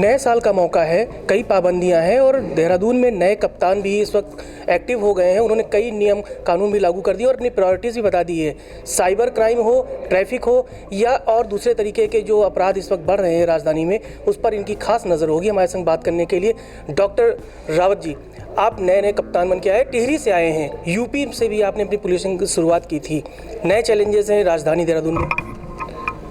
नए साल का मौका है, कई पाबंदियां हैं और देहरादून में नए कप्तान भी इस वक्त एक्टिव हो गए हैं। उन्होंने कई नियम कानून भी लागू कर दिए और अपनी प्रायोरिटीज़ भी बता दी है। साइबर क्राइम हो, ट्रैफिक हो या और दूसरे तरीके के जो अपराध इस वक्त बढ़ रहे हैं राजधानी में, उस पर इनकी खास नज़र होगी। हमारे संग बात करने के लिए डॉक्टर रावत जी, आप नए कप्तान बन के आए, टिहरी से आए हैं, यूपी से भी आपने अपनी पुलिसिंग की शुरुआत की थी। नए चैलेंजेस हैं राजधानी देहरादून में।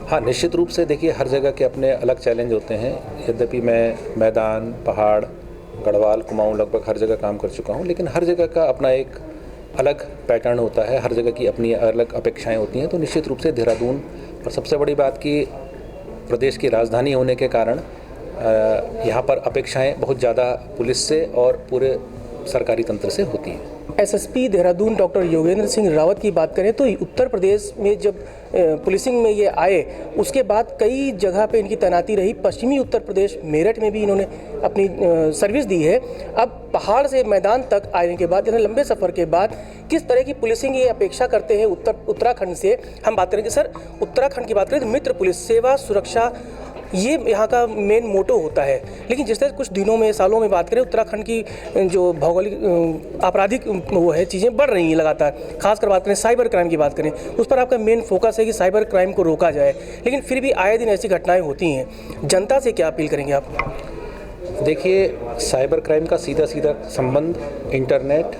हाँ, निश्चित रूप से देखिए, हर जगह के अपने अलग चैलेंज होते हैं। यद्यपि मैं मैदान, पहाड़, गढ़वाल, कुमाऊँ लगभग हर जगह काम कर चुका हूँ, लेकिन हर जगह का अपना एक अलग पैटर्न होता है, हर जगह की अपनी अलग अपेक्षाएं होती हैं। तो निश्चित रूप से देहरादून, और सबसे बड़ी बात कि प्रदेश की राजधानी होने के कारण यहाँ पर अपेक्षाएं बहुत ज़्यादा पुलिस से और पूरे सरकारी तंत्र से होती हैं। एसएसपी देहरादून डॉक्टर योगेंद्र सिंह रावत की बात करें तो उत्तर प्रदेश में जब पुलिसिंग में ये आए, उसके बाद कई जगह पे इनकी तैनाती रही। पश्चिमी उत्तर प्रदेश मेरठ में भी इन्होंने अपनी सर्विस दी है। अब पहाड़ से मैदान तक आने के बाद, इतने लंबे सफ़र के बाद, किस तरह की पुलिसिंग ये अपेक्षा करते हैं उत्तराखंड से? हम बात करेंगे सर, उत्तराखंड की बात करें तो मित्र पुलिस सेवा सुरक्षा, ये यहाँ का मेन मोटो होता है। लेकिन जिस तरह कुछ दिनों में, सालों में बात करें, उत्तराखंड की जो भौगोलिक आपराधिक वो है, चीज़ें बढ़ रही हैं लगातार। खासकर बात करें साइबर क्राइम की बात करें, उस पर आपका मेन फोकस है कि साइबर क्राइम को रोका जाए, लेकिन फिर भी आए दिन ऐसी घटनाएं होती हैं। जनता से क्या अपील करेंगे आप? देखिए, साइबर क्राइम का सीधा संबंध इंटरनेट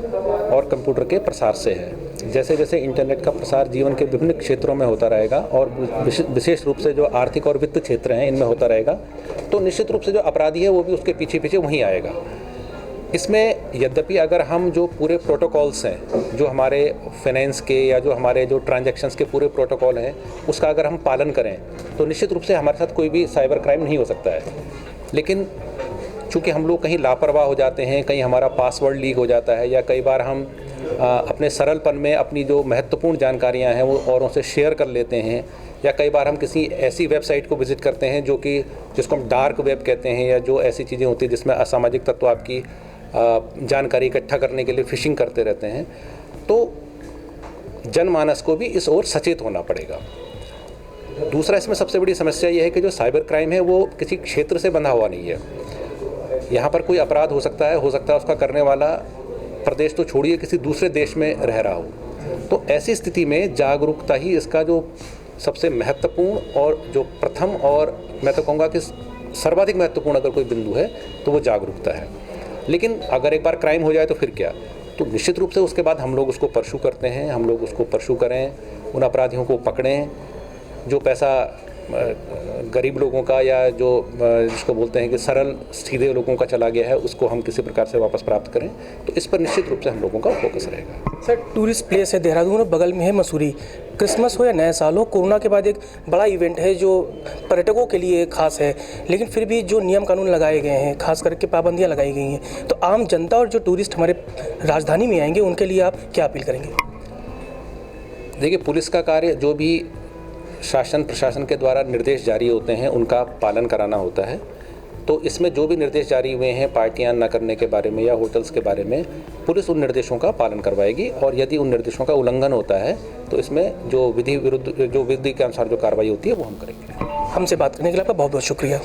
और कंप्यूटर के प्रसार से है। जैसे जैसे इंटरनेट का प्रसार जीवन के विभिन्न क्षेत्रों में होता रहेगा और विशेष रूप से जो आर्थिक और वित्त क्षेत्र हैं इनमें होता रहेगा, तो निश्चित रूप से जो अपराधी है वो भी उसके पीछे पीछे वहीं आएगा। इसमें यद्यपि अगर हम जो पूरे प्रोटोकॉल्स हैं, जो हमारे फाइनेंस के या जो हमारे जो ट्रांजैक्शंस के पूरे प्रोटोकॉल हैं, उसका अगर हम पालन करें तो निश्चित रूप से हमारे साथ कोई भी साइबर क्राइम नहीं हो सकता है। लेकिन चूँकि हम लोग कहीं लापरवाह हो जाते हैं, कहीं हमारा पासवर्ड लीक हो जाता है, या कई बार हम अपने सरलपन में अपनी जो महत्वपूर्ण जानकारियां हैं वो औरों से शेयर कर लेते हैं, या कई बार हम किसी ऐसी वेबसाइट को विज़िट करते हैं जिसको हम डार्क वेब कहते हैं, या जो ऐसी चीज़ें होती हैं जिसमें असामाजिक तत्व आपकी जानकारी इकट्ठा करने के लिए फिशिंग करते रहते हैं। तो जनमानस को भी इस ओर सचेत होना पड़ेगा। दूसरा, इसमें सबसे बड़ी समस्या ये है कि जो साइबर क्राइम है वो किसी क्षेत्र से बंधा हुआ नहीं है। यहाँ पर कोई अपराध हो सकता है उसका करने वाला प्रदेश तो छोड़िए, किसी दूसरे देश में रह रहा हो। तो ऐसी स्थिति में जागरूकता ही इसका जो सबसे महत्वपूर्ण और जो प्रथम, और मैं तो कहूँगा कि सर्वाधिक महत्वपूर्ण अगर कोई बिंदु है तो वो जागरूकता है। लेकिन अगर एक बार क्राइम हो जाए तो फिर क्या? तो निश्चित रूप से उसके बाद हम लोग उसको परसू करते हैं, हम लोग उसको परसू करें, उन अपराधियों को पकड़ें। जो पैसा गरीब लोगों का या जो जिसको बोलते हैं कि सरल सीधे लोगों का चला गया है, उसको हम किसी प्रकार से वापस प्राप्त करें, तो इस पर निश्चित रूप से हम लोगों का फोकस रहेगा। सर, टूरिस्ट प्लेस है देहरादून और बगल में है मसूरी। क्रिसमस हो या नया साल हो, कोरोना के बाद एक बड़ा इवेंट है जो पर्यटकों के लिए खास है, लेकिन फिर भी जो नियम कानून लगाए गए हैं, खास करके पाबंदियाँ लगाई गई हैं, तो आम जनता और जो टूरिस्ट हमारे राजधानी में आएंगे उनके लिए आप क्या अपील करेंगे? देखिए, पुलिस का कार्य जो भी शासन प्रशासन के द्वारा निर्देश जारी होते हैं उनका पालन कराना होता है। तो इसमें जो भी निर्देश जारी हुए हैं पार्टियां न करने के बारे में या होटल्स के बारे में, पुलिस उन निर्देशों का पालन करवाएगी, और यदि उन निर्देशों का उल्लंघन होता है तो इसमें जो विधि के अनुसार जो कार्रवाई होती है वो हम करेंगे। हमसे बात करने के लिए आपका बहुत बहुत शुक्रिया।